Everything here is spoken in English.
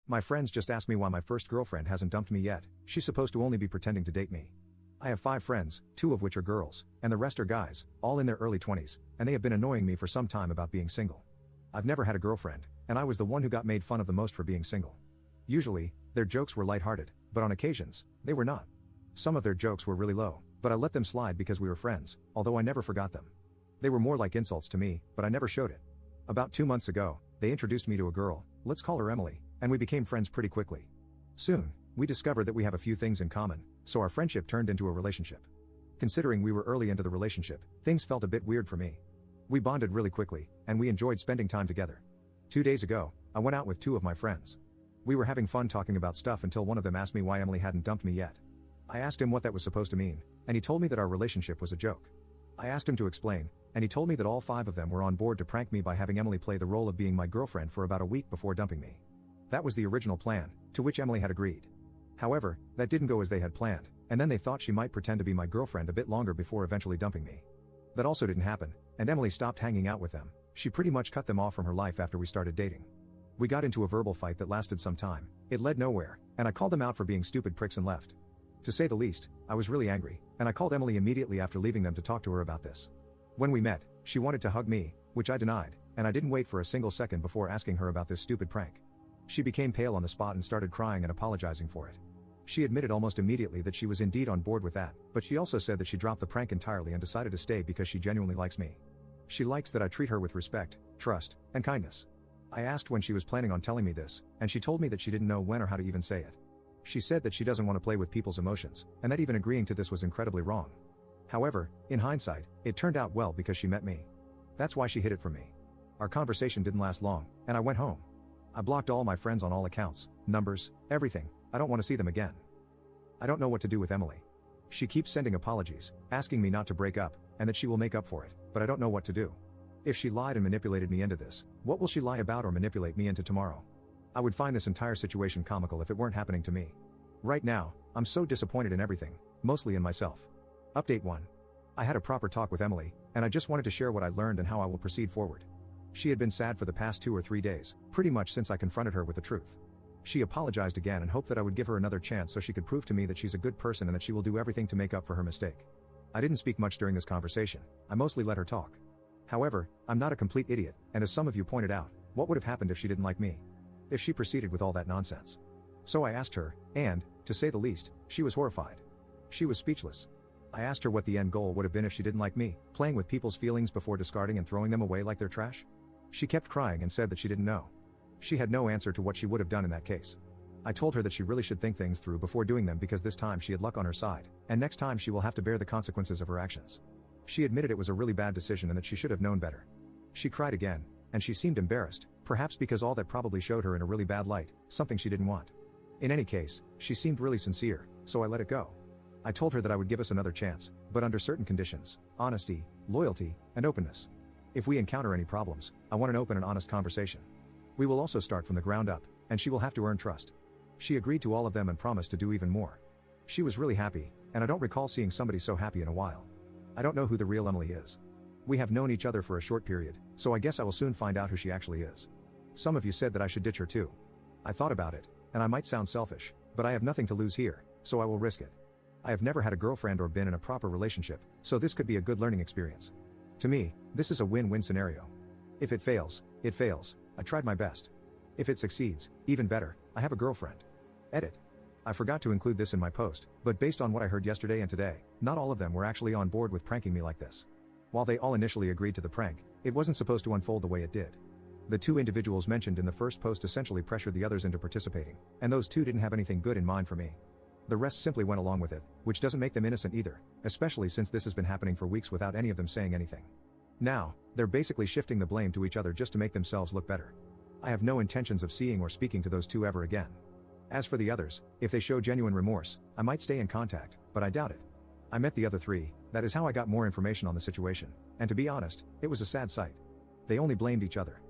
My friends just asked me why my first girlfriend hasn't dumped me yet. She's supposed to only be pretending to date me. I have 5 friends, 2 of which are girls, and the rest are guys, all in their early 20s, and they have been annoying me for some time about being single. I've never had a girlfriend, and I was the one who got made fun of the most for being single. Usually, their jokes were lighthearted, but on occasions, they were not. Some of their jokes were really low, but I let them slide because we were friends, although I never forgot them. They were more like insults to me, but I never showed it. About 2 months ago, they introduced me to a girl, let's call her Emily, and we became friends pretty quickly. Soon, we discovered that we have a few things in common, so our friendship turned into a relationship. Considering we were early into the relationship, things felt a bit weird for me. We bonded really quickly, and we enjoyed spending time together. 2 days ago, I went out with 2 of my friends. We were having fun talking about stuff until one of them asked me why Emily hadn't dumped me yet. I asked him what that was supposed to mean, and he told me that our relationship was a joke. I asked him to explain, and he told me that all 5 of them were on board to prank me by having Emily play the role of being my girlfriend for about a week before dumping me. That was the original plan, to which Emily had agreed. However, that didn't go as they had planned, and then they thought she might pretend to be my girlfriend a bit longer before eventually dumping me. That also didn't happen, and Emily stopped hanging out with them. She pretty much cut them off from her life after we started dating. We got into a verbal fight that lasted some time. It led nowhere, and I called them out for being stupid pricks and left. To say the least, I was really angry, and I called Emily immediately after leaving them to talk to her about this. When we met, she wanted to hug me, which I denied, and I didn't wait for a single second before asking her about this stupid prank. She became pale on the spot and started crying and apologizing for it. She admitted almost immediately that she was indeed on board with that, but she also said that she dropped the prank entirely and decided to stay because she genuinely likes me. She likes that I treat her with respect, trust, and kindness. I asked when she was planning on telling me this, and she told me that she didn't know when or how to even say it. She said that she doesn't want to play with people's emotions, and that even agreeing to this was incredibly wrong. However, in hindsight, it turned out well because she met me. That's why she hid it from me. Our conversation didn't last long, and I went home. I blocked all my friends on all accounts, numbers, everything. I don't want to see them again. I don't know what to do with Emily. She keeps sending apologies, asking me not to break up, and that she will make up for it, but I don't know what to do. If she lied and manipulated me into this, what will she lie about or manipulate me into tomorrow? I would find this entire situation comical if it weren't happening to me. Right now, I'm so disappointed in everything, mostly in myself. Update 1. I had a proper talk with Emily, and I just wanted to share what I learned and how I will proceed forward. She had been sad for the past 2 or 3 days, pretty much since I confronted her with the truth. She apologized again and hoped that I would give her another chance so she could prove to me that she's a good person and that she will do everything to make up for her mistake. I didn't speak much during this conversation, I mostly let her talk. However, I'm not a complete idiot, and as some of you pointed out, what would have happened if she didn't like me? If she proceeded with all that nonsense? So I asked her, and, to say the least, she was horrified. She was speechless. I asked her what the end goal would have been if she didn't like me, playing with people's feelings before discarding and throwing them away like they're trash? She kept crying and said that she didn't know. She had no answer to what she would have done in that case. I told her that she really should think things through before doing them because this time she had luck on her side, and next time she will have to bear the consequences of her actions. She admitted it was a really bad decision and that she should have known better. She cried again, and she seemed embarrassed, perhaps because all that probably showed her in a really bad light, something she didn't want. In any case, she seemed really sincere, so I let it go. I told her that I would give us another chance, but under certain conditions: honesty, loyalty, and openness. If we encounter any problems, I want an open and honest conversation. We will also start from the ground up, and she will have to earn trust. She agreed to all of them and promised to do even more. She was really happy, and I don't recall seeing somebody so happy in a while. I don't know who the real Emily is. We have known each other for a short period, so I guess I will soon find out who she actually is. Some of you said that I should ditch her too. I thought about it, and I might sound selfish, but I have nothing to lose here, so I will risk it. I have never had a girlfriend or been in a proper relationship, so this could be a good learning experience. To me, this is a win-win scenario. If it fails, it fails. I tried my best. If it succeeds, even better, I have a girlfriend. Edit. I forgot to include this in my post, but based on what I heard yesterday and today, not all of them were actually on board with pranking me like this. While they all initially agreed to the prank, it wasn't supposed to unfold the way it did. The 2 individuals mentioned in the first post essentially pressured the others into participating, and those 2 didn't have anything good in mind for me. The rest simply went along with it, which doesn't make them innocent either, especially since this has been happening for weeks without any of them saying anything. Now, they're basically shifting the blame to each other just to make themselves look better. I have no intentions of seeing or speaking to those 2 ever again. As for the others, if they show genuine remorse, I might stay in contact, but I doubt it. I met the other 3, that is how I got more information on the situation, and to be honest, it was a sad sight. They only blamed each other.